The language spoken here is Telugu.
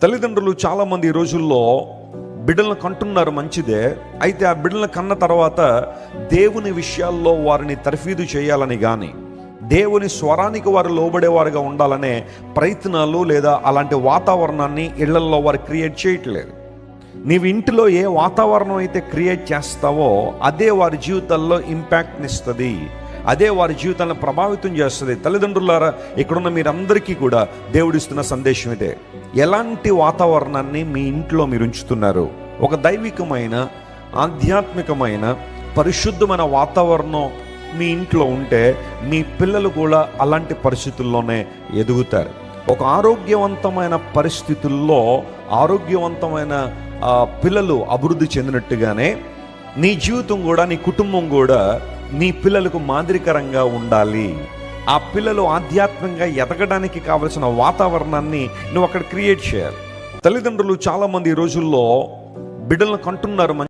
తల్లిదండ్రులు చాలామంది ఈ రోజుల్లో బిడ్డలను కంటున్నారు, మంచిదే. అయితే ఆ బిడ్డలను కన్న తర్వాత దేవుని విషయాల్లో వారిని తర్ఫీదు చేయాలని కానీ, దేవుని స్వరానికి వారు లోబడేవారుగా ఉండాలనే ప్రయత్నాలు లేదా అలాంటి వాతావరణాన్ని ఇళ్లల్లో వారు క్రియేట్ చేయట్లేదు. నీవు ఇంటిలో ఏ వాతావరణం అయితే క్రియేట్ చేస్తావో అదే వారి జీవితాల్లో ఇంపాక్ట్ని ఇస్తుంది, అదే వారి జీవితాలను ప్రభావితం చేస్తుంది. తల్లిదండ్రులారా, ఇక్కడున్న మీరందరికీ కూడా దేవుడిస్తున్న సందేశం ఇదే. ఎలాంటి వాతావరణాన్ని మీ ఇంట్లో మీరు ఉంచుతున్నారు? ఒక దైవికమైన, ఆధ్యాత్మికమైన, పరిశుద్ధమైన వాతావరణం మీ ఇంట్లో ఉంటే మీ పిల్లలు కూడా అలాంటి పరిస్థితుల్లోనే ఎదుగుతారు. ఒక ఆరోగ్యవంతమైన పరిస్థితుల్లో ఆరోగ్యవంతమైన పిల్లలు అభివృద్ధి చెందినట్టుగానే నీ జీవితం కూడా, నీ కుటుంబం కూడా నీ పిల్లలకు మాదిరికరంగా ఉండాలి. ఆ పిల్లలు ఆధ్యాత్మికంగా ఎదగడానికి కావలసిన వాతావరణాన్ని నువ్వు అక్కడ క్రియేట్ చేయాలి. తల్లిదండ్రులు చాలామంది ఈ రోజుల్లో బిడ్డలను కంటున్నారు.